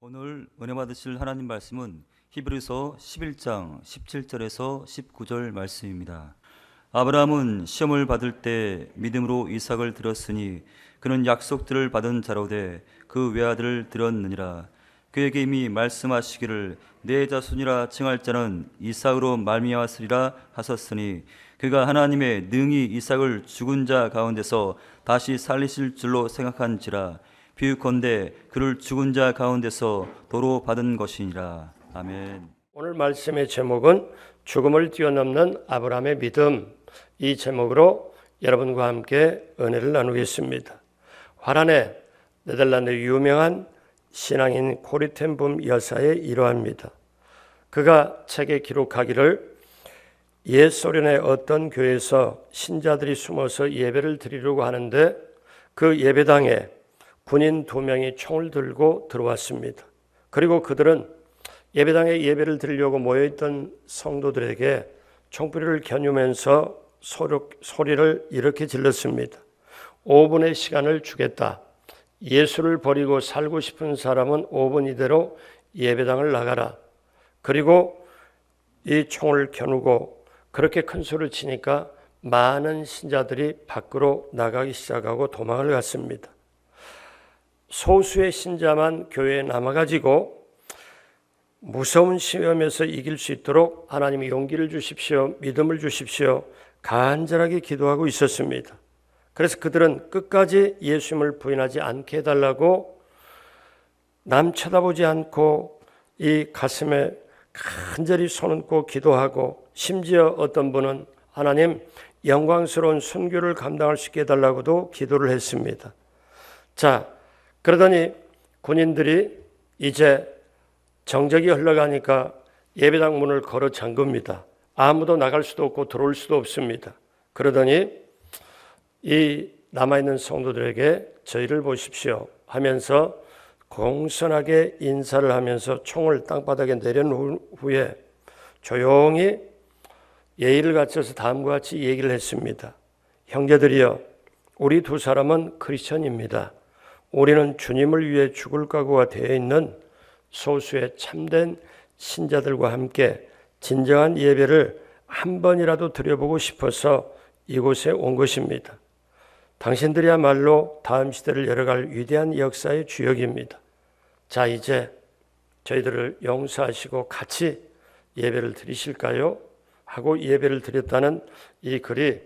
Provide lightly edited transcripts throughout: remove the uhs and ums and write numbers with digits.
오늘 은혜 받으실 하나님 말씀은 히브리서 11장 17절에서 19절 말씀입니다. 아브라함은 시험을 받을 때 믿음으로 이삭을 드렸으니 그는 약속들을 받은 자로되 그 외아들을 드렸느니라. 그에게 이미 말씀하시기를 내 자손이라 칭할 자는 이삭으로 말미암았으리라 하셨으니 그가 하나님의 능히 이삭을 죽은 자 가운데서 다시 살리실 줄로 생각한지라. 비유컨대 그를 죽은 자 가운데서 도로 받은 것이니라. 아멘. 오늘 말씀의 제목은 죽음을 뛰어넘는 아브라함의 믿음, 이 제목으로 여러분과 함께 은혜를 나누겠습니다. 화란의 네덜란드 유명한 신앙인 코리 텐 붐 여사의 일화입니다. 그가 책에 기록하기를 옛 소련의 어떤 교회에서 신자들이 숨어서 예배를 드리려고 하는데 그 예배당에 군인 2명이 총을 들고 들어왔습니다. 그리고 그들은 예배당에 예배를 드리려고 모여있던 성도들에게 총부리를 겨누면서 소리를 이렇게 질렀습니다. 5분의 시간을 주겠다. 예수를 버리고 살고 싶은 사람은 5분 이대로 예배당을 나가라. 그리고 이 총을 겨누고 그렇게 큰 소리를 치니까 많은 신자들이 밖으로 나가기 시작하고 도망을 갔습니다. 소수의 신자만 교회에 남아가지고 무서운 시험에서 이길 수 있도록 하나님이 용기를 주십시오, 믿음을 주십시오, 간절하게 기도하고 있었습니다. 그래서 그들은 끝까지 예수님을 부인하지 않게 해달라고 남 쳐다보지 않고 이 가슴에 간절히 손 얹고 기도하고, 심지어 어떤 분은 하나님 영광스러운 순교를 감당할 수 있게 해달라고도 기도를 했습니다. 자, 그러더니 군인들이 이제 정적이 흘러가니까 예배당 문을 걸어 잠깁니다. 아무도 나갈 수도 없고 들어올 수도 없습니다. 그러더니 이 남아있는 성도들에게 저희를 보십시오 하면서 공손하게 인사를 하면서 총을 땅바닥에 내려놓은 후에 조용히 예의를 갖춰서 다음과 같이 얘기를 했습니다. 형제들이여, 우리 2 사람은 크리스천입니다. 우리는 주님을 위해 죽을 각오가 되어 있는 소수의 참된 신자들과 함께 진정한 예배를 한 번이라도 드려보고 싶어서 이곳에 온 것입니다. 당신들이야말로 다음 시대를 열어갈 위대한 역사의 주역입니다. 자, 이제 저희들을 용서하시고 같이 예배를 드리실까요? 하고 예배를 드렸다는 이 글이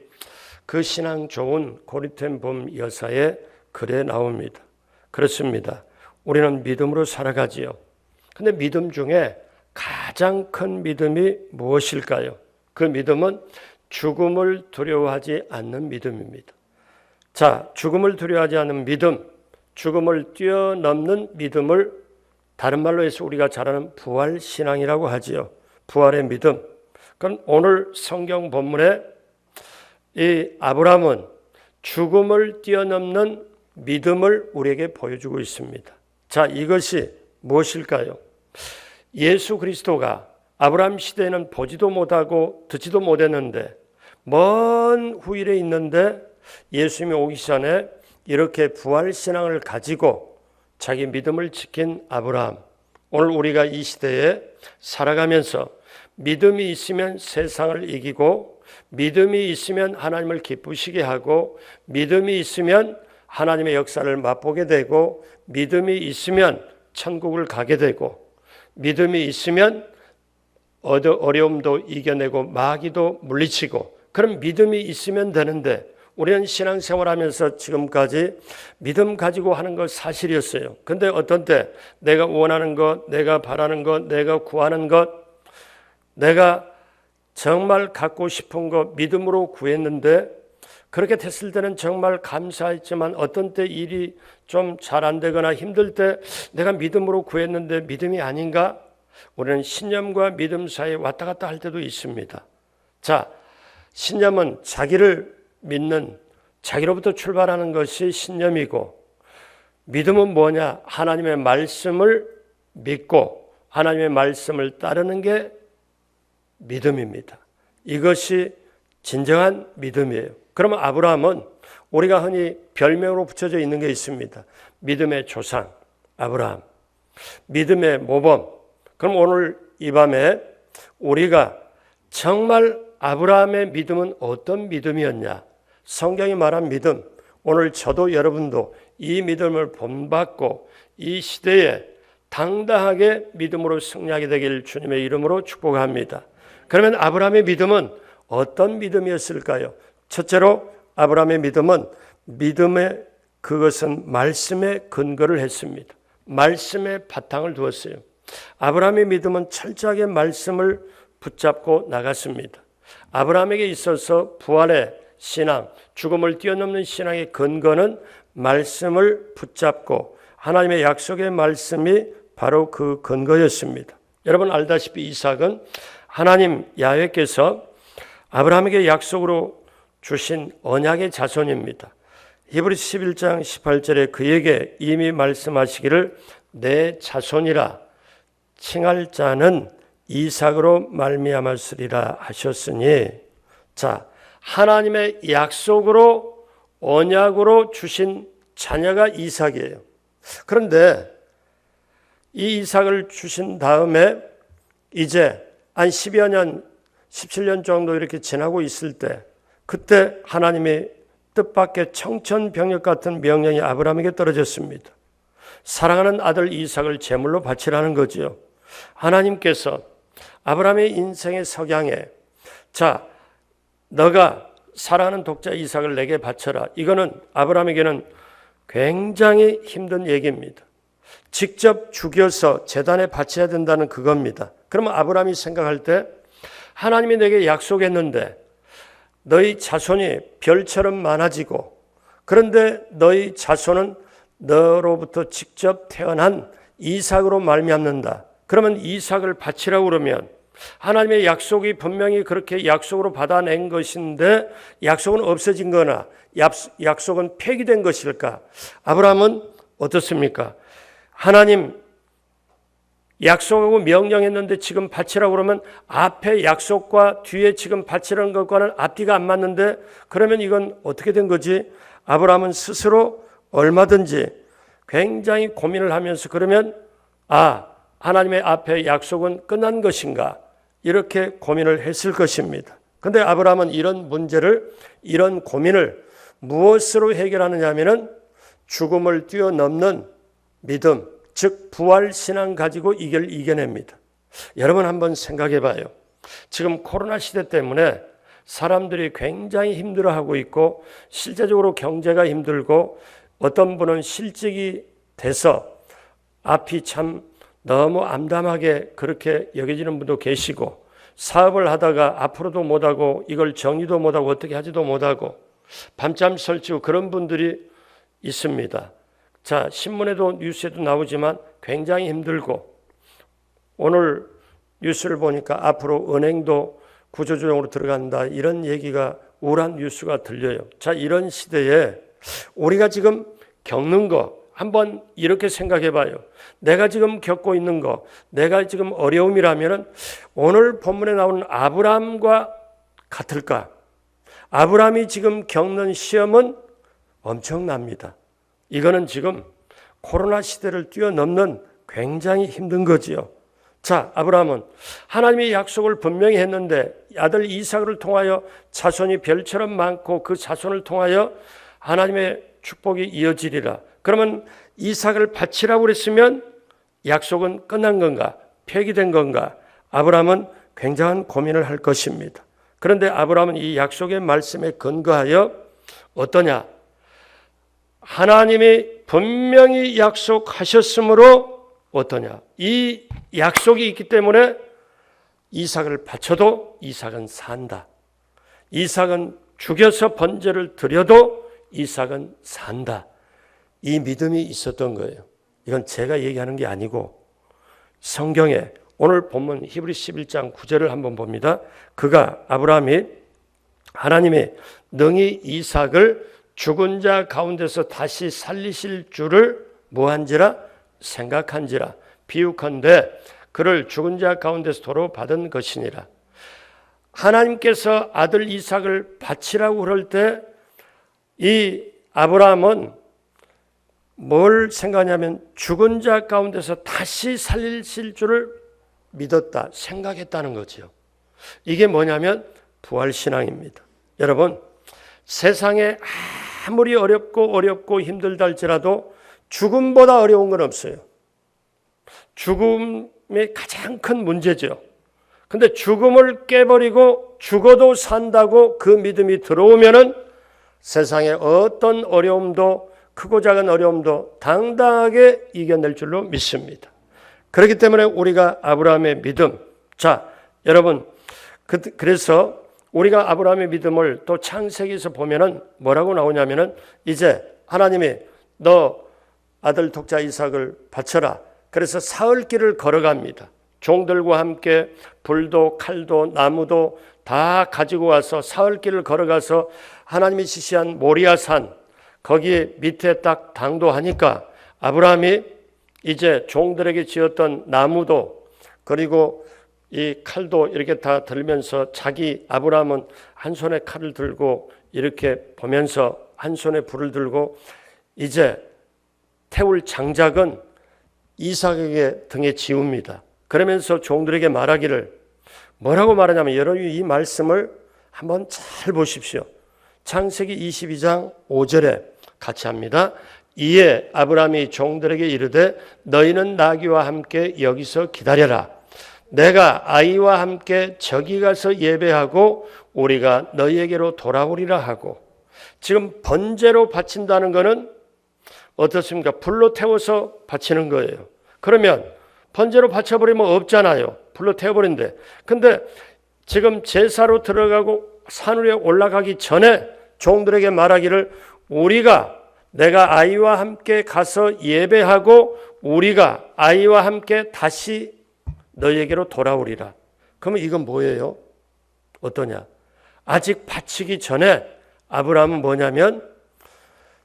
그 신앙 좋은 코리 텐 붐 여사의 글에 나옵니다. 그렇습니다. 우리는 믿음으로 살아가지요. 근데 믿음 중에 가장 큰 믿음이 무엇일까요? 그 믿음은 죽음을 두려워하지 않는 믿음입니다. 자, 죽음을 두려워하지 않는 믿음, 죽음을 뛰어넘는 믿음을 다른 말로 해서 우리가 잘 아는 부활신앙이라고 하지요. 부활의 믿음. 그럼 오늘 성경 본문에 이 아브라함은 죽음을 뛰어넘는 믿음을 우리에게 보여주고 있습니다. 자, 이것이 무엇일까요? 예수 그리스도가 아브라함 시대에는 보지도 못하고 듣지도 못했는데 먼 후일에 있는데 예수님이 오기 전에 이렇게 부활신앙을 가지고 자기 믿음을 지킨 아브라함. 오늘 우리가 이 시대에 살아가면서 믿음이 있으면 세상을 이기고, 믿음이 있으면 하나님을 기쁘시게 하고, 믿음이 있으면 하나님의 역사를 맛보게 되고, 믿음이 있으면 천국을 가게 되고, 믿음이 있으면 어려움도 이겨내고 마귀도 물리치고, 그런 믿음이 있으면 되는데 우리는 신앙생활하면서 지금까지 믿음 가지고 하는 것 사실이었어요. 근데 어떤 때 내가 원하는 것, 내가 바라는 것, 내가 구하는 것, 내가 정말 갖고 싶은 것 믿음으로 구했는데 그렇게 됐을 때는 정말 감사했지만 어떤 때 일이 좀 잘 안 되거나 힘들 때 내가 믿음으로 구했는데 믿음이 아닌가? 우리는 신념과 믿음 사이에 왔다 갔다 할 때도 있습니다. 자, 신념은 자기를 믿는, 자기로부터 출발하는 것이 신념이고, 믿음은 뭐냐? 하나님의 말씀을 믿고 하나님의 말씀을 따르는 게 믿음입니다. 이것이 진정한 믿음이에요. 그러면 아브라함은 우리가 흔히 별명으로 붙여져 있는 게 있습니다. 믿음의 조상 아브라함, 믿음의 모범. 그럼 오늘 이 밤에 우리가 정말 아브라함의 믿음은 어떤 믿음이었냐? 성경이 말한 믿음, 오늘 저도 여러분도 이 믿음을 본받고 이 시대에 당당하게 믿음으로 승리하게 되길 주님의 이름으로 축복합니다. 그러면 아브라함의 믿음은 어떤 믿음이었을까요? 첫째로 아브라함의 믿음은 그것은 말씀에 근거를 했습니다. 말씀에 바탕을 두었어요. 아브라함의 믿음은 철저하게 말씀을 붙잡고 나갔습니다. 아브라함에게 있어서 부활의 신앙, 죽음을 뛰어넘는 신앙의 근거는 말씀을 붙잡고 하나님의 약속의 말씀이 바로 그 근거였습니다. 여러분 알다시피 이삭은 하나님 야훼께서 아브라함에게 약속으로 주신 언약의 자손입니다. 히브리서 11장 18절에 그에게 이미 말씀하시기를 내 자손이라 칭할 자는 이삭으로 말미암았으리라 하셨으니, 자, 하나님의 약속으로 언약으로 주신 자녀가 이삭이에요. 그런데 이 이삭을 주신 다음에 이제 한 10여 년, 17년 정도 이렇게 지나고 있을 때 그때 하나님의 뜻밖의 청천벽력 같은 명령이 아브라함에게 떨어졌습니다. 사랑하는 아들 이삭을 제물로 바치라는 거지요. 하나님께서 아브라함의 인생의 석양에 자, 너가 사랑하는 독자 이삭을 내게 바쳐라. 이거는 아브라함에게는 굉장히 힘든 얘기입니다. 직접 죽여서 제단에 바쳐야 된다는 그겁니다. 그러면 아브라함이 생각할 때 하나님이 내게 약속했는데 너희 자손이 별처럼 많아지고 그런데 너희 자손은 너로부터 직접 태어난 이삭으로 말미암는다. 그러면 이삭을 바치라고 그러면 하나님의 약속이 분명히 그렇게 약속으로 받아낸 것인데 약속은 없어진 거나 약속은 폐기된 것일까? 아브라함은 어떻습니까? 하나님 약속하고 명령했는데 지금 바치라고 그러면 앞에 약속과 뒤에 지금 바치라는 것과는 앞뒤가 안 맞는데 그러면 이건 어떻게 된 거지? 아브라함은 스스로 얼마든지 굉장히 고민을 하면서 그러면 하나님의 앞에 약속은 끝난 것인가? 이렇게 고민을 했을 것입니다. 그런데 아브라함은 이런 문제를, 이런 고민을 무엇으로 해결하느냐 하면은 죽음을 뛰어넘는 믿음, 즉 부활신앙 가지고 이겨냅니다. 여러분 한번 생각해 봐요. 지금 코로나 시대 때문에 사람들이 굉장히 힘들어하고 있고 실제적으로 경제가 힘들고 어떤 분은 실직이 돼서 앞이 참 너무 암담하게 그렇게 여겨지는 분도 계시고 사업을 하다가 앞으로도 못하고 이걸 정리도 못하고 어떻게 하지도 못하고 밤잠 설치고 그런 분들이 있습니다. 자, 신문에도 뉴스에도 나오지만 굉장히 힘들고 오늘 뉴스를 보니까 앞으로 은행도 구조조정으로 들어간다 이런 얘기가 우울한 뉴스가 들려요. 자, 이런 시대에 우리가 지금 겪는 거 한번 이렇게 생각해 봐요. 내가 지금 겪고 있는 거, 내가 지금 어려움이라면 오늘 본문에 나오는 아브라함과 같을까? 아브라함이 지금 겪는 시험은 엄청납니다. 이거는 지금 코로나 시대를 뛰어넘는 굉장히 힘든 거지요. 자, 아브라함은 하나님의 약속을 분명히 했는데 아들 이삭을 통하여 자손이 별처럼 많고 그 자손을 통하여 하나님의 축복이 이어지리라. 그러면 이삭을 바치라고 그랬으면 약속은 끝난 건가? 폐기된 건가? 아브라함은 굉장한 고민을 할 것입니다. 그런데 아브라함은 이 약속의 말씀에 근거하여 어떠냐? 하나님이 분명히 약속하셨으므로 어떠냐? 이 약속이 있기 때문에 이삭을 바쳐도 이삭은 산다. 이삭은 죽여서 번제를 드려도 이삭은 산다. 이 믿음이 있었던 거예요. 이건 제가 얘기하는 게 아니고 성경에 오늘 본문 히브리서 11장 9절을 한번 봅니다. 그가 아브라함이 하나님이 능히 이삭을 죽은 자 가운데서 다시 살리실 줄을 뭐한지라 생각한지라 비유컨대 그를 죽은 자 가운데서 도로 받은 것이니라. 하나님께서 아들 이삭을 바치라고 그럴 때 이 아브라함은 뭘 생각하냐면 죽은 자 가운데서 다시 살리실 줄을 믿었다, 생각했다는 거죠. 이게 뭐냐면 부활신앙입니다. 여러분, 세상에 아무리 어렵고 힘들다 할지라도 죽음보다 어려운 건 없어요. 죽음이 가장 큰 문제죠. 근데 죽음을 깨버리고 죽어도 산다고 그 믿음이 들어오면은 세상에 어떤 어려움도, 크고 작은 어려움도 당당하게 이겨낼 줄로 믿습니다. 그렇기 때문에 우리가 아브라함의 믿음, 자 여러분, 그래서 우리가 아브라함의 믿음을 또 창세기에서 보면은 뭐라고 나오냐면은 이제 하나님이 너 아들 독자 이삭을 바쳐라. 그래서 사흘길을 걸어갑니다. 종들과 함께 불도 칼도 나무도 다 가지고 와서 사흘길을 걸어가서 하나님이 지시한 모리아산 거기 밑에 딱 당도하니까 아브라함이 이제 종들에게 지었던 나무도 그리고 이 칼도 이렇게 다 들면서 자기 아브라함은 한 손에 칼을 들고 이렇게 보면서 한 손에 불을 들고 이제 태울 장작은 이삭에게 등에 지웁니다. 그러면서 종들에게 말하기를 뭐라고 말하냐면 여러분이 이 말씀을 한번 잘 보십시오. 창세기 22장 5절에 같이 합니다. 이에 아브라함이 종들에게 이르되 너희는 나귀와 함께 여기서 기다려라. 내가 아이와 함께 저기 가서 예배하고 우리가 너희에게로 돌아오리라 하고, 지금 번제로 바친다는 것은 어떻습니까? 불로 태워서 바치는 거예요. 그러면 번제로 바쳐버리면 없잖아요. 불로 태워버린데. 근데 지금 제사로 들어가고 산 위에 올라가기 전에 종들에게 말하기를 내가 아이와 함께 가서 예배하고 우리가 아이와 함께 다시 너희에게로 돌아오리라. 그러면 이건 뭐예요? 어떠냐? 아직 바치기 전에 아브라함은 뭐냐면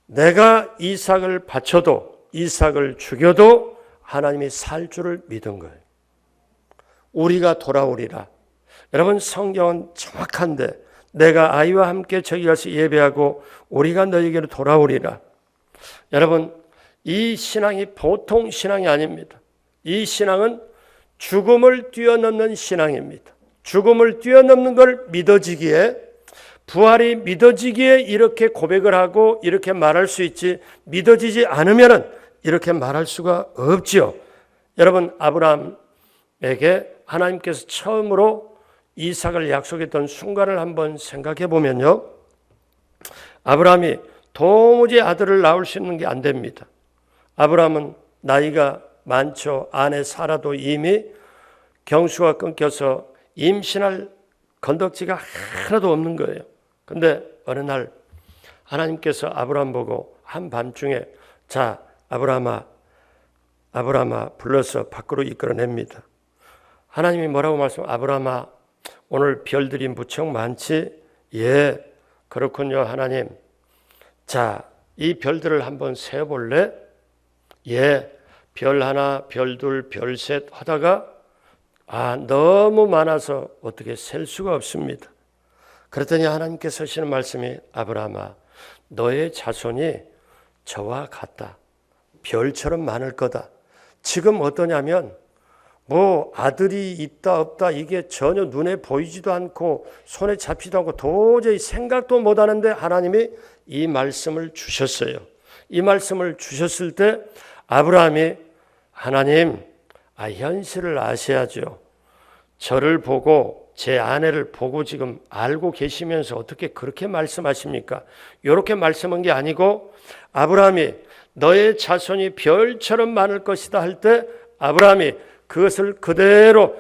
내가 이삭을 바쳐도 이삭을 죽여도 하나님이 살 줄을 믿은 거예요. 우리가 돌아오리라. 여러분, 성경은 정확한데 내가 아이와 함께 저기 가서 예배하고 우리가 너희에게로 돌아오리라. 여러분, 이 신앙이 보통 신앙이 아닙니다. 이 신앙은 죽음을 뛰어넘는 신앙입니다. 죽음을 뛰어넘는 걸 믿어지기에, 부활이 믿어지기에 이렇게 고백을 하고 이렇게 말할 수 있지, 믿어지지 않으면 이렇게 말할 수가 없지요. 여러분, 아브라함에게 하나님께서 처음으로 이삭을 약속했던 순간을 한번 생각해 보면요, 아브라함이 도무지 아들을 낳을 수 있는 게 안 됩니다. 아브라함은 나이가 많죠. 아내 사라도 이미 경수가 끊겨서 임신할 건덕지가 하나도 없는 거예요. 근데 어느 날 하나님께서 아브라함 보고 한밤중에 자 아브라함아 불러서 밖으로 이끌어냅니다. 하나님이 뭐라고 아브라함아 오늘 별들이 무척 많지? 예, 그렇군요 하나님. 자, 이 별들을 한번 세어볼래? 예, 별 하나, 별 둘, 별 셋 하다가 너무 많아서 어떻게 셀 수가 없습니다. 그랬더니 하나님께서 하시는 말씀이 아브라함아 너의 자손이 저와 같다. 별처럼 많을 거다. 지금 어떠냐면 뭐 아들이 있다 없다 이게 전혀 눈에 보이지도 않고 손에 잡히지도 않고 도저히 생각도 못하는데 하나님이 이 말씀을 주셨어요. 이 말씀을 주셨을 때 아브라함이 하나님 현실을 아셔야죠. 저를 보고 제 아내를 보고 지금 알고 계시면서 어떻게 그렇게 말씀하십니까? 이렇게 말씀한 게 아니고 아브라함이 너의 자손이 별처럼 많을 것이다 할 때 아브라함이 그것을 그대로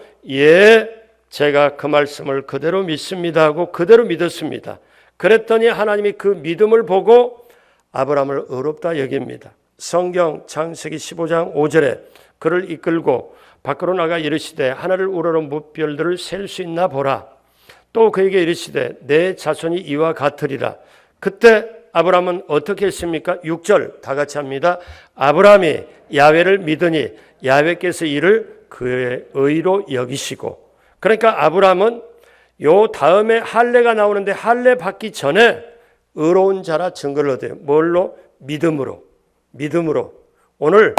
제가 그 말씀을 그대로 믿습니다 하고 그대로 믿었습니다. 그랬더니 하나님이 그 믿음을 보고 아브라함을 의롭다 여깁니다. 성경 창세기 15장 5절에 그를 이끌고 밖으로 나가 이르시되 하늘을 우러러 무별들을 셀 수 있나 보라. 또 그에게 이르시되 내 자손이 이와 같으리라. 그때 아브라함은 어떻게 했습니까? 6절 다 같이 합니다. 아브라함이 야훼를 믿으니 야훼께서 이를 그의 의로 여기시고. 그러니까 아브라함은 요 다음에 할례가 나오는데 할례 받기 전에 의로운 자라 증거를 얻어요. 뭘로? 믿음으로. 믿음으로. 오늘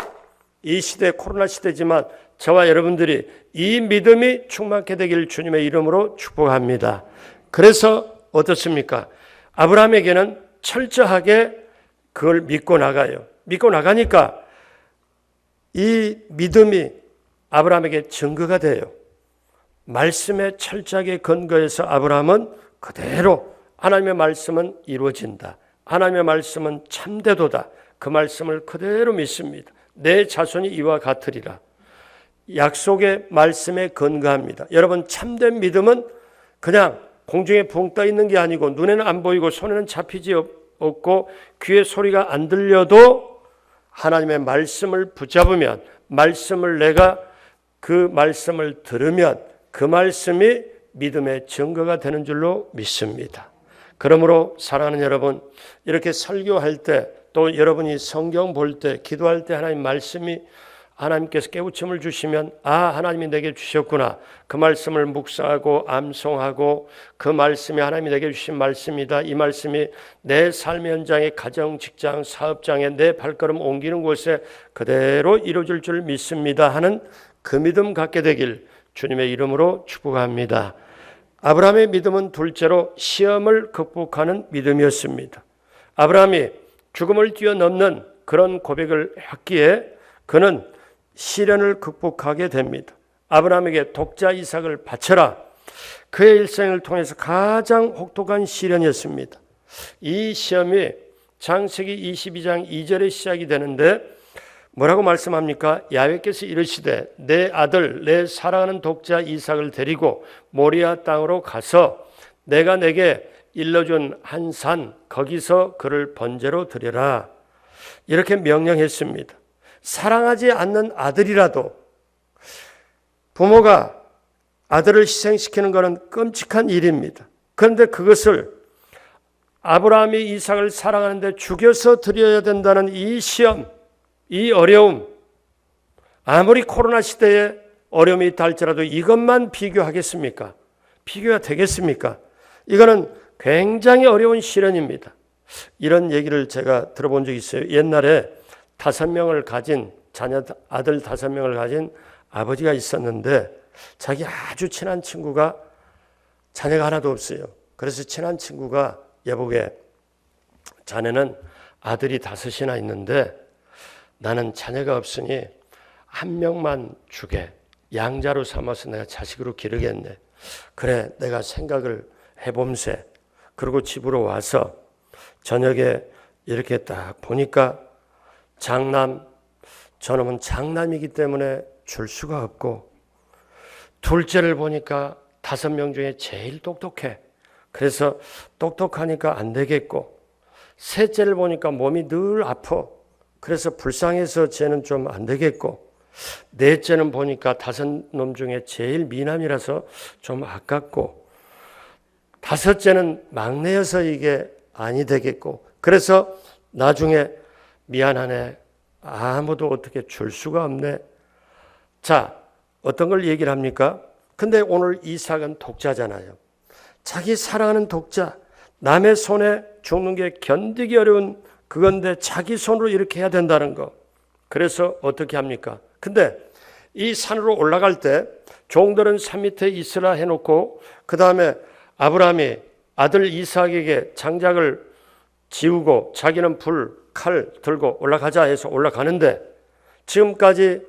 이 시대, 코로나 시대지만 저와 여러분들이 이 믿음이 충만케 되길 주님의 이름으로 축복합니다. 그래서 어떻습니까? 아브라함에게는 철저하게 그걸 믿고 나가요. 믿고 나가니까 이 믿음이 아브라함에게 증거가 돼요. 말씀에 철저하게 근거해서 아브라함은 그대로 하나님의 말씀은 이루어진다. 하나님의 말씀은 참되도다. 그 말씀을 그대로 믿습니다. 내 자손이 이와 같으리라. 약속의 말씀에 근거합니다. 여러분, 참된 믿음은 그냥 공중에 붕 떠 있는 게 아니고 눈에는 안 보이고 손에는 잡히지 없고 귀에 소리가 안 들려도 하나님의 말씀을 붙잡으면, 말씀을 내가 그 말씀을 들으면 그 말씀이 믿음의 증거가 되는 줄로 믿습니다. 그러므로 사랑하는 여러분, 이렇게 설교할 때 또 여러분이 성경 볼 때, 기도할 때 하나님 말씀이 하나님께서 깨우침을 주시면 하나님이 내게 주셨구나. 그 말씀을 묵상하고 암송하고 그 말씀이 하나님이 내게 주신 말씀이다. 이 말씀이 내 삶의 현장에 가정, 직장, 사업장에 내 발걸음 옮기는 곳에 그대로 이루어질 줄 믿습니다 하는 그 믿음 갖게 되길 주님의 이름으로 축복합니다. 아브라함의 믿음은 둘째로 시험을 극복하는 믿음이었습니다. 아브라함이 죽음을 뛰어넘는 그런 고백을 했기에 그는 시련을 극복하게 됩니다. 아브라함에게 독자 이삭을 바쳐라. 그의 일생을 통해서 가장 혹독한 시련이었습니다. 이 시험이 창세기 22장 2절에 시작이 되는데 뭐라고 말씀합니까? 야훼께서 이르시되 내 아들 내 사랑하는 독자 이삭을 데리고 모리아 땅으로 가서 내가 내게 일러준 한 산 거기서 그를 번제로 드려라. 이렇게 명령했습니다. 사랑하지 않는 아들이라도 부모가 아들을 희생시키는 것은 끔찍한 일입니다. 그런데 그것을 아브라함이 이삭을 사랑하는데 죽여서 드려야 된다는 이 시험, 이 어려움, 아무리 코로나 시대에 어려움이 있다 할지라도 이것만 비교하겠습니까? 비교가 되겠습니까? 이거는 굉장히 어려운 시련입니다. 이런 얘기를 제가 들어본 적이 있어요. 옛날에 5명을 가진 아들 5명을 가진 아버지가 있었는데 자기 아주 친한 친구가 자녀가 하나도 없어요. 그래서 친한 친구가 여보게 자네는 아들이 5이나 있는데 나는 자녀가 없으니 한 명만 주게. 양자로 삼아서 내가 자식으로 기르겠네. 그래, 내가 생각을 해봄세. 그리고 집으로 와서 저녁에 이렇게 딱 보니까 저놈은 장남이기 때문에 줄 수가 없고, 둘째를 보니까 5명 중에 제일 똑똑해. 그래서 똑똑하니까 안 되겠고, 셋째를 보니까 몸이 늘 아파. 그래서 불쌍해서 쟤는 좀 안 되겠고, 넷째는 보니까 5놈 중에 제일 미남이라서 좀 아깝고, 5째는 막내여서 이게 아니 되겠고, 그래서 나중에 미안하네. 아무도 어떻게 줄 수가 없네. 자, 어떤 걸 얘기를 합니까? 근데 오늘 이삭은 독자잖아요. 자기 사랑하는 독자, 남의 손에 죽는 게 견디기 어려운 그건데 자기 손으로 이렇게 해야 된다는 거. 그래서 어떻게 합니까? 근데 이 산으로 올라갈 때 종들은 산 밑에 있으라 해놓고 그 다음에 아브라함이 아들 이삭에게 장작을 지우고 자기는 불, 칼 들고 올라가자 해서 올라가는데, 지금까지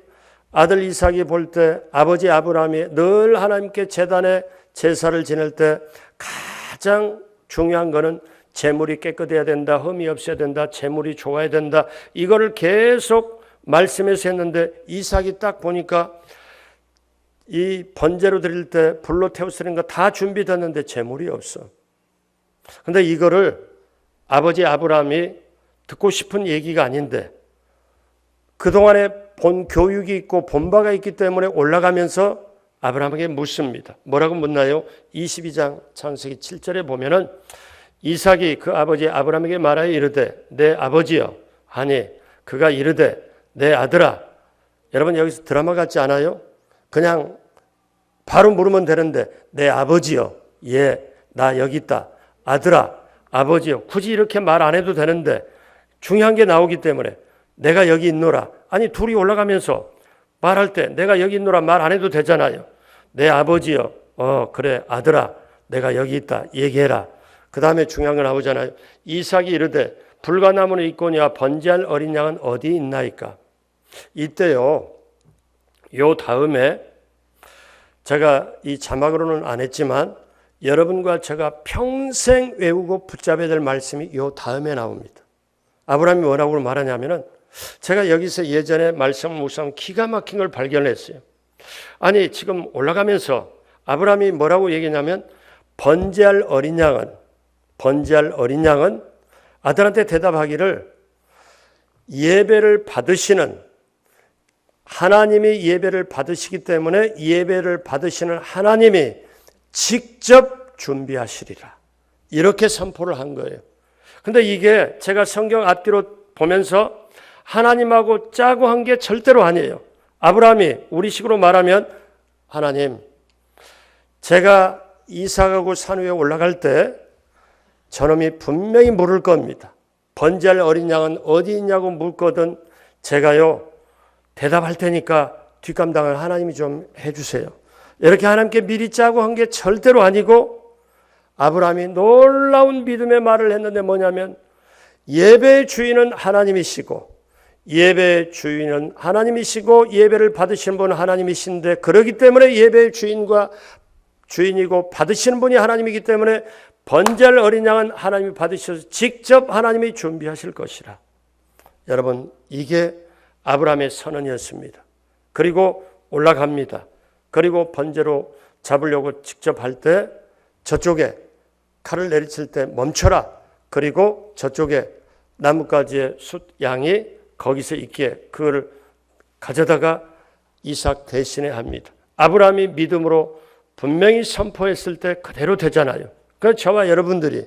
아들 이삭이 볼 때 아버지 아브라함이 늘 하나님께 제단에 제사를 지낼 때 가장 중요한 거는 재물이 깨끗해야 된다, 흠이 없어야 된다, 재물이 좋아야 된다, 이거를 계속 말씀해서 했는데 이삭이 딱 보니까 이 번제로 드릴 때 불로 태워 쓰는 거 다 준비됐는데 재물이 없어. 근데 이거를 아버지 아브라함이 듣고 싶은 얘기가 아닌데 그동안에 본 교육이 있고 본 바가 있기 때문에 올라가면서 아브라함에게 묻습니다. 뭐라고 묻나요? 22장 창세기 7절에 보면은 이삭이 그 아버지 아브라함에게 말하여 이르되 내 아버지여. 아니 그가 이르되 내 아들아. 여러분 여기서 드라마 같지 않아요? 그냥 바로 물으면 되는데 내 아버지여. 예, 나 여기 있다. 아들아. 아버지요, 굳이 이렇게 말 안 해도 되는데 중요한 게 나오기 때문에 내가 여기 있노라. 아니 둘이 올라가면서 말할 때 내가 여기 있노라 말 안 해도 되잖아요. 내 아버지요, 그래 아들아 내가 여기 있다 얘기해라. 그 다음에 중요한 거 나오잖아요. 이삭이 이르되 불가나무는 있거니와 번제할 어린 양은 어디 있나이까. 이때요, 요 다음에 제가 이 자막으로는 안 했지만 여러분과 제가 평생 외우고 붙잡아야 될 말씀이 요 다음에 나옵니다. 아브라함이 뭐라고 말하냐면은 제가 여기서 예전에 말씀을 묵상하면 기가 막힌 걸 발견했어요. 아니 지금 올라가면서 아브라함이 뭐라고 얘기냐면 번제할 어린 양은 아들한테 대답하기를 예배를 받으시는 하나님이 예배를 받으시기 때문에 예배를 받으시는 하나님이 직접 준비하시리라. 이렇게 선포를 한 거예요. 근데 이게 제가 성경 앞뒤로 보면서 하나님하고 짜고 한 게 절대로 아니에요. 아브라함이 우리식으로 말하면 하나님, 제가 이삭하고 산 위에 올라갈 때 저놈이 분명히 물을 겁니다. 번제할 어린 양은 어디 있냐고 묻거든 제가요 대답할 테니까 뒷감당을 하나님이 좀 해주세요. 이렇게 하나님께 미리 짜고 한 게 절대로 아니고 아브라함이 놀라운 믿음의 말을 했는데 뭐냐면 예배의 주인은 하나님이시고 예배의 주인은 하나님이시고 예배를 받으시는 분은 하나님이신데 그렇기 때문에 예배의 주인이고 받으시는 분이 하나님이기 때문에 번제할 어린 양은 하나님이 받으셔서 직접 하나님이 준비하실 것이라. 여러분 이게 아브라함의 선언이었습니다. 그리고 올라갑니다. 그리고 번제로 잡으려고 직접 할 때 저쪽에 칼을 내리칠 때 멈춰라. 그리고 저쪽에 나뭇가지의 숫 양이 거기서 있기에 그걸 가져다가 이삭 대신에 합니다. 아브라함이 믿음으로 분명히 선포했을 때 그대로 되잖아요. 그래서 저와 여러분들이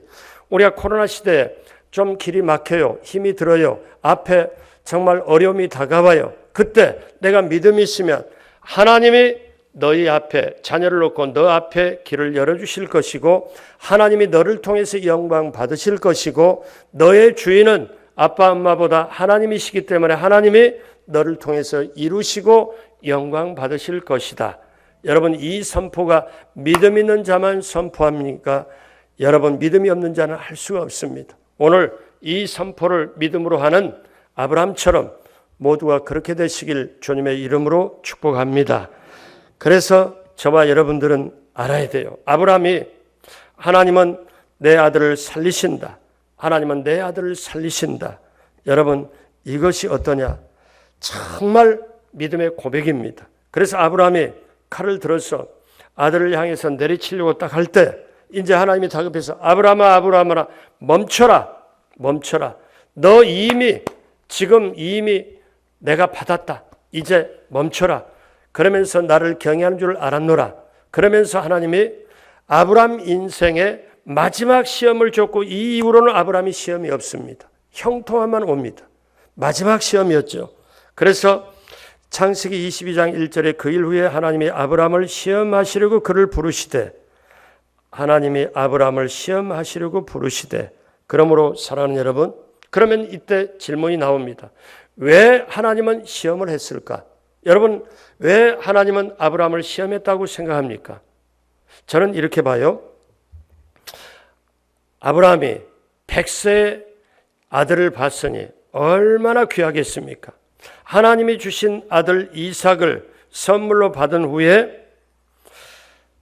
우리가 코로나 시대에 좀 길이 막혀요. 힘이 들어요. 앞에 정말 어려움이 다가와요. 그때 내가 믿음이 있으면 하나님이 너희 앞에 자녀를 놓고 너 앞에 길을 열어주실 것이고 하나님이 너를 통해서 영광 받으실 것이고 너의 주인은 아빠 엄마보다 하나님이시기 때문에 하나님이 너를 통해서 이루시고 영광 받으실 것이다. 여러분 이 선포가 믿음 있는 자만 선포합니까? 여러분 믿음이 없는 자는 할 수가 없습니다. 오늘 이 선포를 믿음으로 하는 아브라함처럼 모두가 그렇게 되시길 주님의 이름으로 축복합니다. 그래서 저와 여러분들은 알아야 돼요. 아브라함이 하나님은 내 아들을 살리신다. 하나님은 내 아들을 살리신다. 여러분 이것이 어떠냐? 정말 믿음의 고백입니다. 그래서 아브라함이 칼을 들어서 아들을 향해서 내리치려고 딱 할 때 이제 하나님이 다급해서 아브라함아 멈춰라. 너 지금 이미 내가 받았다. 이제 멈춰라. 그러면서 나를 경외하는 줄 알았노라. 그러면서 하나님이 아브라함 인생의 마지막 시험을 줬고 이 이후로는 아브라함이 시험이 없습니다. 형통함만 옵니다. 마지막 시험이었죠. 그래서 창세기 22장 1절에 그 일 후에 하나님이 아브라함을 시험하시려고 그를 부르시되 하나님이 아브라함을 시험하시려고 부르시되 그러므로 사랑하는 여러분 그러면 이때 질문이 나옵니다. 왜 하나님은 시험을 했을까? 여러분 왜 하나님은 아브라함을 시험했다고 생각합니까? 저는 이렇게 봐요. 아브라함이 100세의 아들을 봤으니 얼마나 귀하겠습니까? 하나님이 주신 아들 이삭을 선물로 받은 후에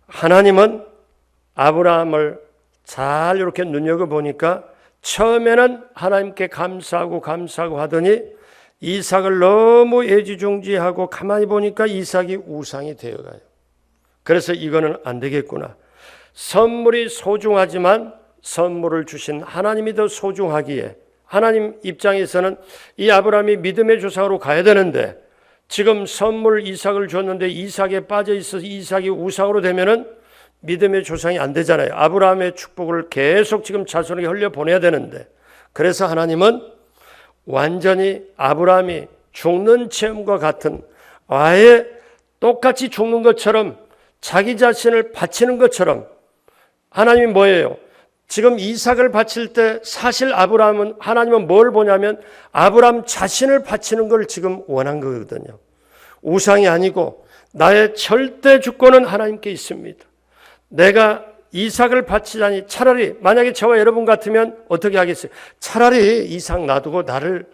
하나님은 아브라함을 잘 이렇게 눈여겨보니까 처음에는 하나님께 감사하고 하더니 이삭을 너무 애지중지하고 가만히 보니까 이삭이 우상이 되어가요. 그래서 이거는 안 되겠구나. 선물이 소중하지만 선물을 주신 하나님이 더 소중하기에 하나님 입장에서는 이 아브라함이 믿음의 조상으로 가야 되는데 지금 선물 이삭을 줬는데 이삭에 빠져 있어서 이삭이 우상으로 되면은 믿음의 조상이 안 되잖아요. 아브라함의 축복을 계속 지금 자손에게 흘려보내야 되는데 그래서 하나님은 완전히 아브라함이 죽는 체험과 같은 아예 똑같이 죽는 것처럼 자기 자신을 바치는 것처럼 하나님이 뭐예요? 지금 이삭을 바칠 때 사실 아브라함은 하나님은 뭘 보냐면 아브라함 자신을 바치는 걸 지금 원한 거거든요. 우상이 아니고 나의 절대 주권은 하나님께 있습니다. 내가 이삭을 바치자니 차라리 만약에 저와 여러분 같으면 어떻게 하겠어요? 차라리 이삭 놔두고 나를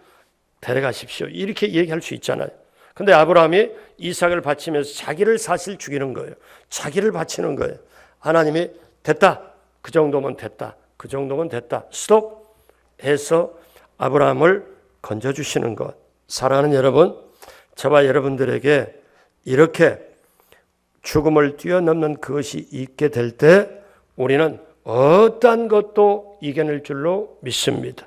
데려가십시오. 이렇게 얘기할 수 있잖아요. 근데 아브라함이 이삭을 바치면서 자기를 사실 죽이는 거예요. 자기를 바치는 거예요. 하나님이 됐다. 그 정도면 됐다. 그 정도면 됐다. 스톱 해서 아브라함을 건져주시는 것. 사랑하는 여러분, 저와 여러분들에게 이렇게 죽음을 뛰어넘는 그것이 있게 될 때 우리는 어떠한 것도 이겨낼 줄로 믿습니다.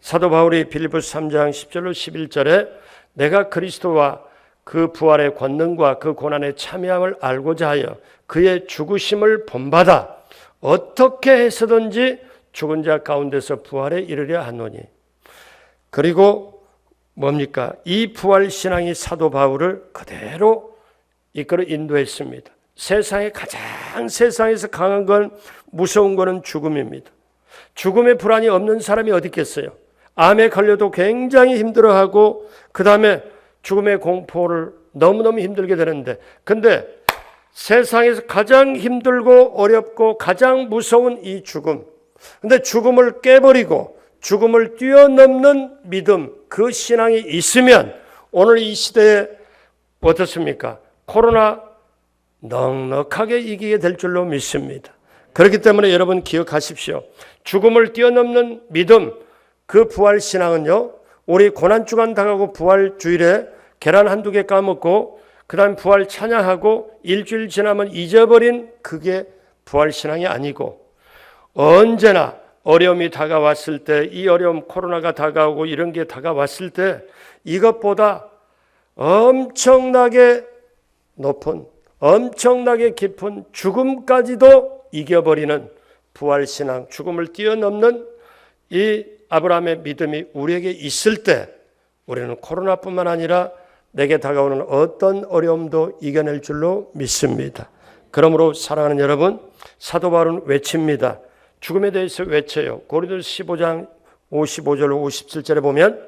사도 바울이 빌립보서 3장 10절로 11절에 내가 그리스도와 그 부활의 권능과 그 고난의 참여함을 알고자 하여 그의 죽으심을 본받아 어떻게 해서든지 죽은 자 가운데서 부활에 이르려 하노니. 그리고 뭡니까? 이 부활 신앙이 사도 바울을 그대로 이끌어 인도했습니다. 세상에서 강한 건 무서운 거는 죽음입니다. 죽음의 불안이 없는 사람이 어디 있겠어요? 암에 걸려도 굉장히 힘들어하고 그 다음에 죽음의 공포를 너무너무 힘들게 되는데, 근데 세상에서 가장 힘들고 어렵고 가장 무서운 이 죽음, 근데 죽음을 깨버리고 죽음을 뛰어넘는 믿음, 그 신앙이 있으면 오늘 이 시대에 어떻습니까? 코로나 넉넉하게 이기게 될 줄로 믿습니다. 그렇기 때문에 여러분 기억하십시오. 죽음을 뛰어넘는 믿음, 그 부활 신앙은요, 우리 고난주간 당하고 부활 주일에 계란 한두 개 까먹고 그 다음 부활 찬양하고 일주일 지나면 잊어버린 그게 부활 신앙이 아니고, 언제나 어려움이 다가왔을 때, 이 어려움 코로나가 다가오고 이런 게 다가왔을 때 이것보다 엄청나게 높은, 엄청나게 깊은 죽음까지도 이겨버리는 부활신앙, 죽음을 뛰어넘는 이 아브라함의 믿음이 우리에게 있을 때 우리는 코로나뿐만 아니라 내게 다가오는 어떤 어려움도 이겨낼 줄로 믿습니다. 그러므로 사랑하는 여러분, 사도 바울은 외칩니다. 죽음에 대해서 외쳐요. 고린도서 15장 55절 57절에 보면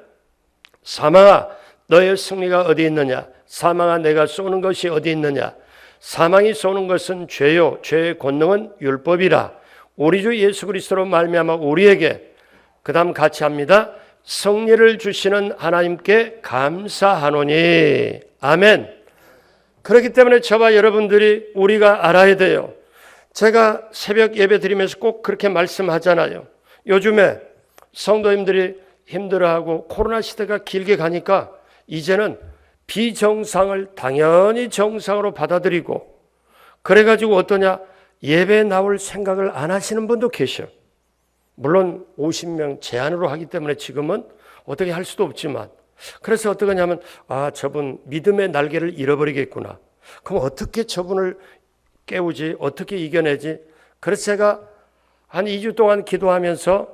사망아 너의 승리가 어디 있느냐? 사망아 내가 쏘는 것이 어디 있느냐? 사망이 쏘는 것은 죄요, 죄의 권능은 율법이라. 우리 주 예수 그리스도로 말미암아 우리에게, 그 다음 같이 합니다. 승리를 주시는 하나님께 감사하노니. 아멘. 그렇기 때문에 저와 여러분들이 우리가 알아야 돼요. 제가 새벽 예배 드리면서 꼭 그렇게 말씀하잖아요. 요즘에 성도님들이 힘들어하고 코로나 시대가 길게 가니까 이제는 비정상을 당연히 정상으로 받아들이고, 그래가지고 어떠냐, 예배에 나올 생각을 안 하시는 분도 계셔. 물론 50명 제한으로 하기 때문에 지금은 어떻게 할 수도 없지만, 그래서 어떻게 하냐면 저분 믿음의 날개를 잃어버리겠구나. 그럼 어떻게 저분을 깨우지? 어떻게 이겨내지? 그래서 제가 한 2주 동안 기도하면서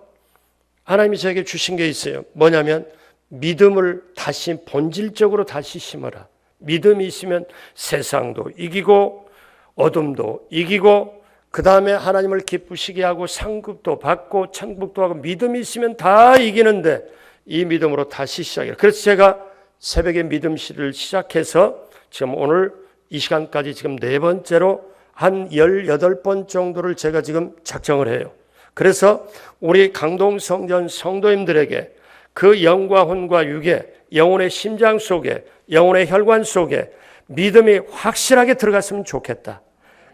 하나님이 저에게 주신 게 있어요. 뭐냐면 믿음을 다시 본질적으로 다시 심어라. 믿음이 있으면 세상도 이기고 어둠도 이기고 그 다음에 하나님을 기쁘시게 하고 상급도 받고 천국도 하고, 믿음이 있으면 다 이기는데 이 믿음으로 다시 시작해요. 그래서 제가 새벽에 믿음 시를 시작해서 지금 오늘 이 시간까지 지금 4번째로 한 18번 정도를 제가 지금 작정을 해요. 그래서 우리 강동성전 성도님들에게 그 영과 혼과 육에, 영혼의 심장 속에, 영혼의 혈관 속에 믿음이 확실하게 들어갔으면 좋겠다.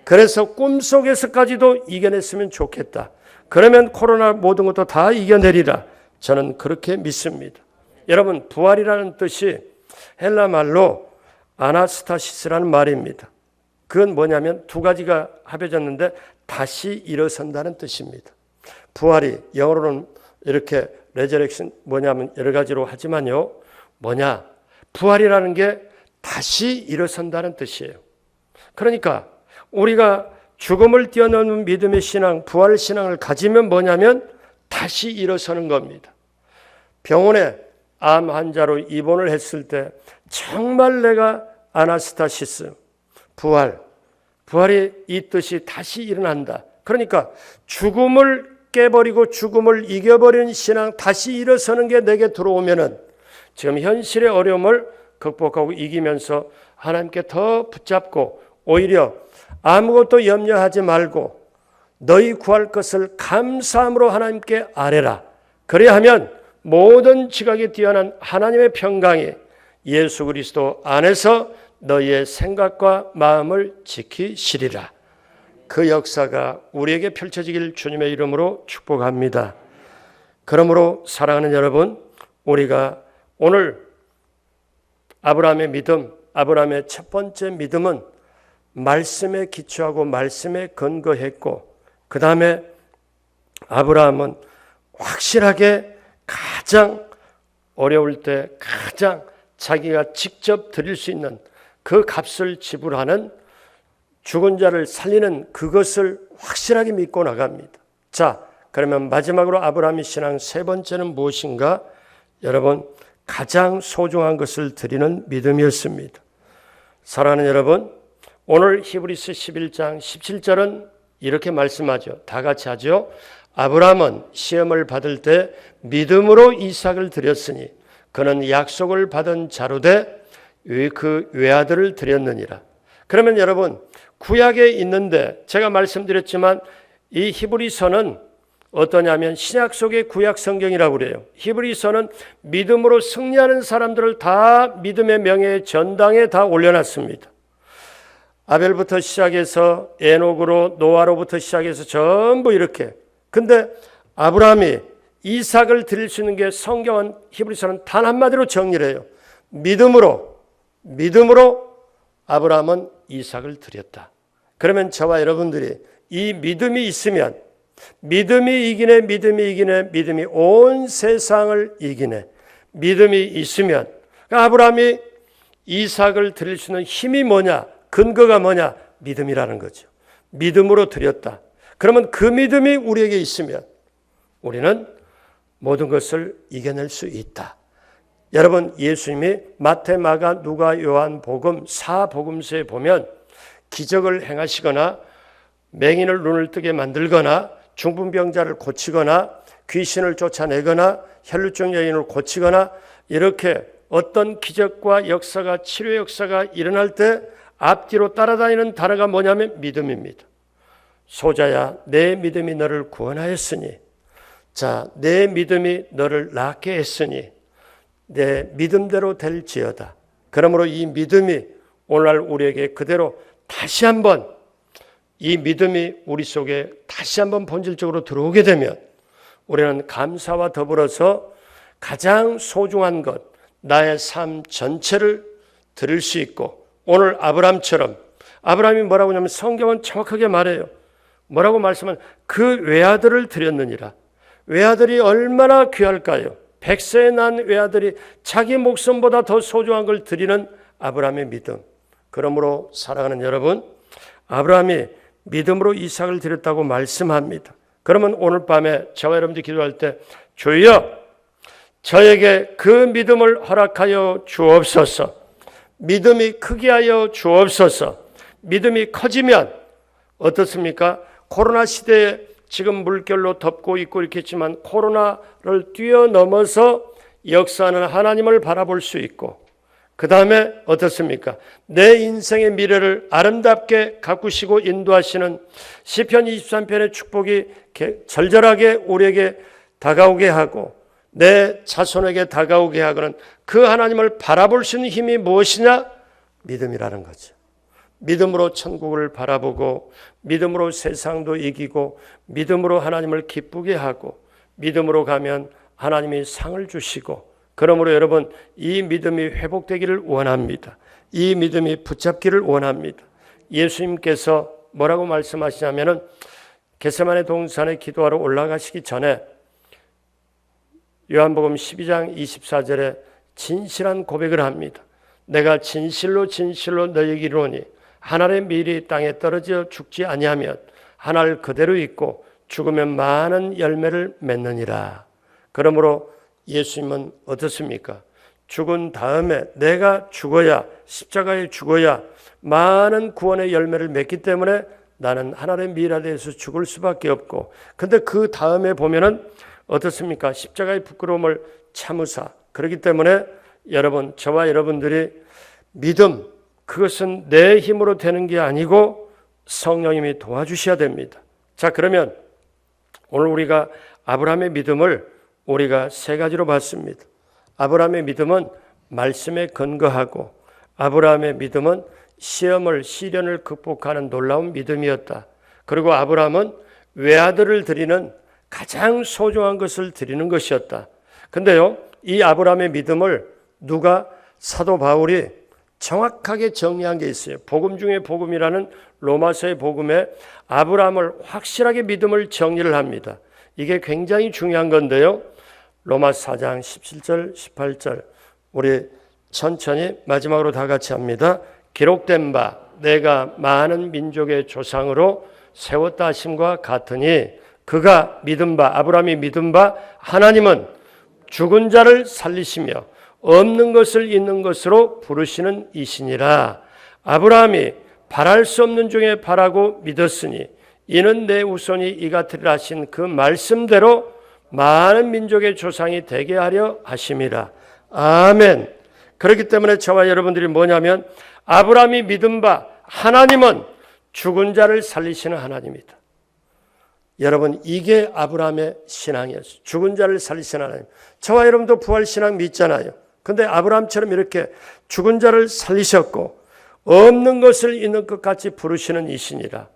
그래서 꿈속에서까지도 이겨냈으면 좋겠다. 그러면 코로나 모든 것도 다 이겨내리라. 저는 그렇게 믿습니다. 여러분, 부활이라는 뜻이 헬라 말로 아나스타시스라는 말입니다. 그건 뭐냐면 두 가지가 합해졌는데 다시 일어선다는 뜻입니다. 부활이 영어로는 이렇게 레저렉션 뭐냐면 여러 가지로 하지만요, 뭐냐, 부활이라는 게 다시 일어선다는 뜻이에요. 그러니까 우리가 죽음을 뛰어넘는 믿음의 신앙, 부활 신앙을 가지면 뭐냐면 다시 일어서는 겁니다. 병원에 암 환자로 입원을 했을 때 정말 내가 아나스타시스, 부활이 이 뜻이 다시 일어난다. 그러니까 죽음을 깨버리고 죽음을 이겨버리는 신앙, 다시 일어서는 게 내게 들어오면은 지금 현실의 어려움을 극복하고 이기면서 하나님께 더 붙잡고 오히려 아무것도 염려하지 말고 너희 구할 것을 감사함으로 하나님께 아뢰라. 그래야 하면 모든 지각에 뛰어난 하나님의 평강이 예수 그리스도 안에서 너희의 생각과 마음을 지키시리라. 그 역사가 우리에게 펼쳐지길 주님의 이름으로 축복합니다. 그러므로 사랑하는 여러분, 우리가 오늘 아브라함의 믿음, 아브라함의 첫 번째 믿음은 말씀에 기초하고 말씀에 근거했고, 그 다음에 아브라함은 확실하게 가장 어려울 때 가장 자기가 직접 드릴 수 있는 그 값을 지불하는 죽은 자를 살리는 그것을 확실하게 믿고 나갑니다. 자, 그러면 마지막으로 아브라함의 신앙 세 번째는 무엇인가? 여러분, 가장 소중한 것을 드리는 믿음이었습니다. 사랑하는 여러분, 오늘 히브리서 11장 17절은 이렇게 말씀하죠. 다 같이 하죠. 아브라함은 시험을 받을 때 믿음으로 이삭을 드렸으니 그는 약속을 받은 자로 돼 그 외아들을 드렸느니라. 그러면 여러분, 구약에 있는데 제가 말씀드렸지만 이 히브리서는 어떠냐면 신약 속의 구약 성경이라고 그래요. 히브리서는 믿음으로 승리하는 사람들을 다 믿음의 명예의 전당에 다 올려놨습니다. 아벨부터 시작해서 에녹으로 노아로부터 시작해서 전부 이렇게. 근데 아브라함이 이삭을 드릴 수 있는 게 성경은 히브리서는 단 한마디로 정리를 해요. 믿음으로 아브라함은 이삭을 드렸다. 그러면 저와 여러분들이 이 믿음이 있으면 믿음이 이기네, 믿음이 온 세상을 이기네. 믿음이 있으면 아브라함이 이삭을 드릴 수 있는 힘이 뭐냐? 근거가 뭐냐? 믿음이라는 거죠. 믿음으로 드렸다. 그러면 그 믿음이 우리에게 있으면 우리는 모든 것을 이겨낼 수 있다. 여러분, 예수님이 마태, 마가, 누가, 요한, 복음 4복음서에 보면 기적을 행하시거나 맹인을 눈을 뜨게 만들거나 중풍병자를 고치거나 귀신을 쫓아내거나 혈루증 여인을 고치거나 이렇게 어떤 기적과 역사가 치료 역사가 일어날 때 앞뒤로 따라다니는 단어가 뭐냐면 믿음입니다. 소자야, 내 믿음이 너를 구원하였으니, 자, 내 믿음이 너를 낫게 했으니 내 믿음대로 될지어다. 그러므로 이 믿음이 오늘날 우리에게 그대로 다시 한번 이 믿음이 우리 속에 다시 한번 본질적으로 들어오게 되면 우리는 감사와 더불어서 가장 소중한 것, 나의 삶 전체를 드릴 수 있고, 오늘 아브라함처럼, 아브라함이 뭐라고 하냐면 성경은 정확하게 말해요. 뭐라고 말씀하면 그 외아들을 드렸느니라. 외아들이 얼마나 귀할까요? 100세에 난 외아들이 자기 목숨보다 더 소중한 걸 드리는 아브라함의 믿음. 그러므로 사랑하는 여러분, 아브라함이 믿음으로 이삭을 드렸다고 말씀합니다. 그러면 오늘 밤에 저와 여러분들이 기도할 때 주여 저에게 그 믿음을 허락하여 주옵소서. 믿음이 크게 하여 주옵소서. 믿음이 커지면 어떻습니까? 코로나 시대에 지금 물결로 덮고 있고 이렇게 했지만 코로나를 뛰어넘어서 역사하는 하나님을 바라볼 수 있고, 그 다음에 어떻습니까? 내 인생의 미래를 아름답게 가꾸시고 인도하시는 시편 23편의 축복이 절절하게 우리에게 다가오게 하고 내 자손에게 다가오게 하고는 그 하나님을 바라볼 수 있는 힘이 무엇이냐? 믿음이라는 거죠. 믿음으로 천국을 바라보고 믿음으로 세상도 이기고 믿음으로 하나님을 기쁘게 하고 믿음으로 가면 하나님이 상을 주시고, 그러므로 여러분 이 믿음이 회복되기를 원합니다. 이 믿음이 붙잡기를 원합니다. 예수님께서 뭐라고 말씀하시냐면은 겟세마네 동산에 기도하러 올라가시기 전에 요한복음 12장 24절에 진실한 고백을 합니다. 내가 진실로 너희에게 이르노니 한 알의 밀이 땅에 떨어져 죽지 아니하면 한 알 그대로 있고 죽으면 많은 열매를 맺느니라. 그러므로 예수님은 어떻습니까? 죽은 다음에 내가 죽어야, 십자가에 죽어야 많은 구원의 열매를 맺기 때문에 나는 하나님의 미래 대해서 죽을 수밖에 없고, 근데 그 다음에 보면은 어떻습니까? 십자가의 부끄러움을 참으사. 그렇기 때문에 여러분, 저와 여러분들이 믿음, 그것은 내 힘으로 되는 게 아니고 성령님이 도와주셔야 됩니다. 자, 그러면 오늘 우리가 아브라함의 믿음을 우리가 세 가지로 봤습니다. 아브라함의 믿음은 말씀에 근거하고, 아브라함의 믿음은 시련을 극복하는 놀라운 믿음이었다. 그리고 아브라함은 외아들을 드리는 가장 소중한 것을 드리는 것이었다. 근데요, 이 아브라함의 믿음을 누가 사도 바울이 정확하게 정리한 게 있어요. 복음 중에 복음이라는 로마서의 복음에 아브라함을 확실하게 믿음을 정리를 합니다. 이게 굉장히 중요한 건데요. 로마서 4장 17절 18절 우리 천천히 마지막으로 다 같이 합니다. 기록된 바 내가 많은 민족의 조상으로 세웠다 하심과 같으니 그가 믿은 바 아브라함이 믿은 바 하나님은 죽은 자를 살리시며 없는 것을 있는 것으로 부르시는 이시니라. 아브라함이 바랄 수 없는 중에 바라고 믿었으니 이는 내 후손이 이 같으리라 하신 그 말씀대로 많은 민족의 조상이 되게 하려 하심이라. 아멘. 그렇기 때문에 저와 여러분들이 뭐냐면 아브라함이 믿은 바 하나님은 죽은 자를 살리시는 하나님이다. 여러분, 이게 아브라함의 신앙이었어요. 죽은 자를 살리시는 하나님. 저와 여러분도 부활신앙 믿잖아요. 근데 아브라함처럼 이렇게 죽은 자를 살리셨고 없는 것을 있는 것 같이 부르시는 이시니라.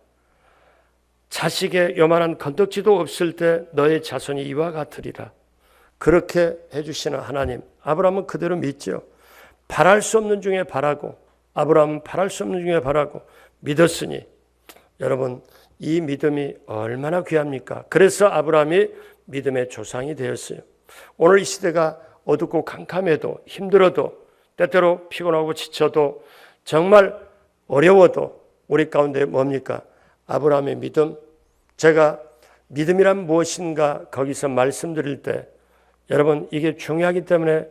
자식의 요만한 건덕지도 없을 때 너의 자손이 이와 같으리라. 그렇게 해주시는 하나님. 아브라함은 그대로 믿죠. 바랄 수 없는 중에 바라고, 아브라함은 바랄 수 없는 중에 바라고 믿었으니, 여러분, 이 믿음이 얼마나 귀합니까? 그래서 아브라함이 믿음의 조상이 되었어요. 오늘 이 시대가 어둡고 캄캄해도 힘들어도 때때로 피곤하고 지쳐도 정말 어려워도 우리 가운데 뭡니까? 아브라함의 믿음. 제가 믿음이란 무엇인가 거기서 말씀드릴 때 여러분 이게 중요하기 때문에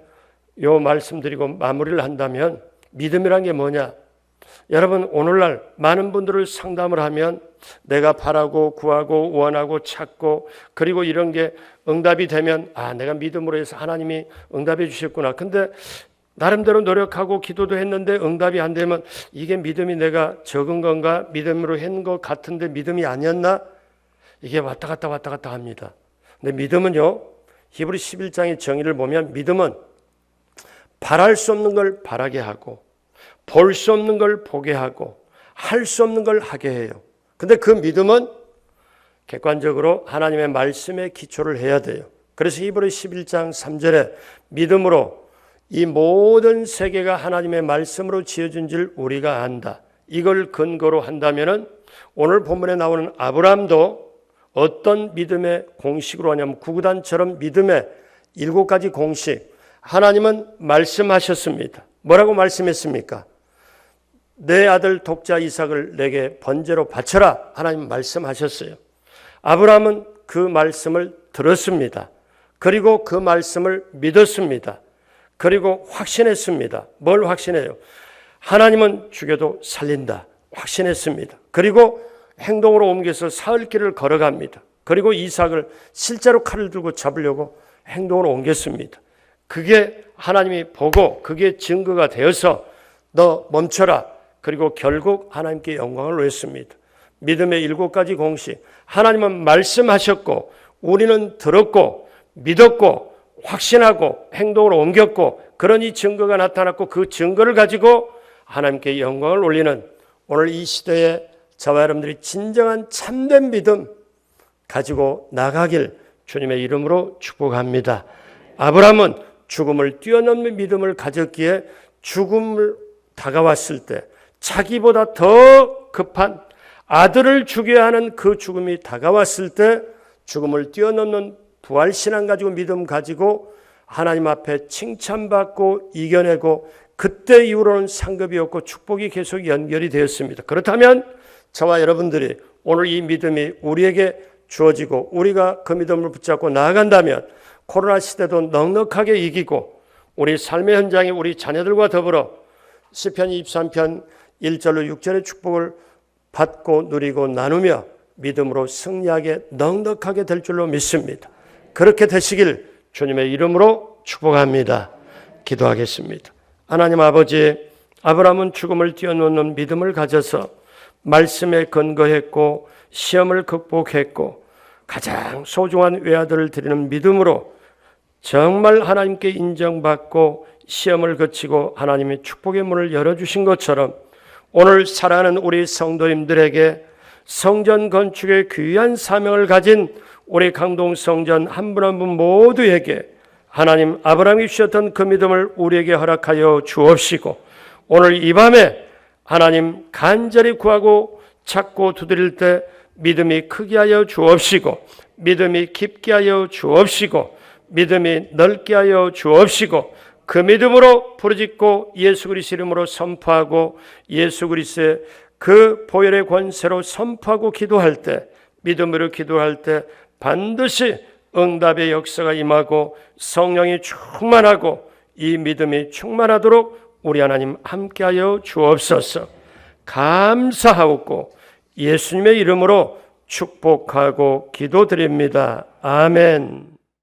요 말씀드리고 마무리를 한다면 믿음이란 게 뭐냐? 여러분 오늘날 많은 분들을 상담을 하면 내가 바라고 구하고 원하고 찾고 그리고 이런 게 응답이 되면 내가 믿음으로 해서 하나님이 응답해 주셨구나. 근데 나름대로 노력하고 기도도 했는데 응답이 안 되면 이게 믿음이 내가 적은 건가? 믿음으로 한 것 같은데 믿음이 아니었나? 이게 왔다 갔다 합니다. 근데 믿음은요, 히브리 11장의 정의를 보면 믿음은 바랄 수 없는 걸 바라게 하고 볼 수 없는 걸 보게 하고 할 수 없는 걸 하게 해요. 근데 그 믿음은 객관적으로 하나님의 말씀에 기초를 해야 돼요. 그래서 히브리 11장 3절에 믿음으로 이 모든 세계가 하나님의 말씀으로 지어진 줄 우리가 안다. 이걸 근거로 한다면은 오늘 본문에 나오는 아브라함도 어떤 믿음의 공식으로 하냐면 구구단처럼 믿음의 7가지 공식. 하나님은 말씀하셨습니다. 뭐라고 말씀했습니까? 내 아들 독자 이삭을 내게 번제로 바쳐라. 하나님 말씀하셨어요. 아브라함은 그 말씀을 들었습니다. 그리고 그 말씀을 믿었습니다. 그리고 확신했습니다. 뭘 확신해요? 하나님은 죽여도 살린다. 확신했습니다. 그리고 행동으로 옮겨서 사흘길을 걸어갑니다. 그리고 이삭을 실제로 칼을 들고 잡으려고 행동으로 옮겼습니다. 그게 하나님이 보고 그게 증거가 되어서 너 멈춰라. 그리고 결국 하나님께 영광을 올렸습니다. 믿음의 7가지 공식. 하나님은 말씀하셨고 우리는 들었고 믿었고 확신하고 행동으로 옮겼고 그러니 증거가 나타났고 그 증거를 가지고 하나님께 영광을 올리는 오늘 이 시대에 저와 여러분들이 진정한 참된 믿음 가지고 나가길 주님의 이름으로 축복합니다. 아브라함은 죽음을 뛰어넘는 믿음을 가졌기에 죽음을 다가왔을 때 자기보다 더 급한 아들을 죽여야 하는 그 죽음이 다가왔을 때 죽음을 뛰어넘는 부활신앙 가지고 믿음 가지고 하나님 앞에 칭찬받고 이겨내고 그때 이후로는 상급이 없고 축복이 계속 연결이 되었습니다. 그렇다면 저와 여러분들이 오늘 이 믿음이 우리에게 주어지고 우리가 그 믿음을 붙잡고 나아간다면 코로나 시대도 넉넉하게 이기고 우리 삶의 현장에 우리 자녀들과 더불어 시편 23편 1절로 6절의 축복을 받고 누리고 나누며 믿음으로 승리하게 넉넉하게 될 줄로 믿습니다. 그렇게 되시길 주님의 이름으로 축복합니다. 기도하겠습니다. 하나님 아버지, 아브라함은 죽음을 뛰어넘는 믿음을 가져서 말씀에 근거했고 시험을 극복했고 가장 소중한 외아들을 드리는 믿음으로 정말 하나님께 인정받고 시험을 거치고 하나님의 축복의 문을 열어주신 것처럼 오늘 사랑하는 우리 성도님들에게 성전 건축의 귀한 사명을 가진 우리 강동 성전 한 분 한 분 모두에게 하나님 아브라함이 주셨던 그 믿음을 우리에게 허락하여 주옵시고 오늘 이 밤에 하나님 간절히 구하고 찾고 두드릴 때 믿음이 크게 하여 주옵시고 믿음이 깊게 하여 주옵시고 믿음이 넓게 하여 주옵시고 그 믿음으로 부르짖고 예수 그리스도 이름으로 선포하고 예수 그리스도의 그 보혈의 권세로 선포하고 기도할 때 믿음으로 기도할 때 반드시 응답의 역사가 임하고 성령이 충만하고 이 믿음이 충만하도록 우리 하나님 함께하여 주옵소서. 감사하고 예수님의 이름으로 축복하고 기도드립니다. 아멘.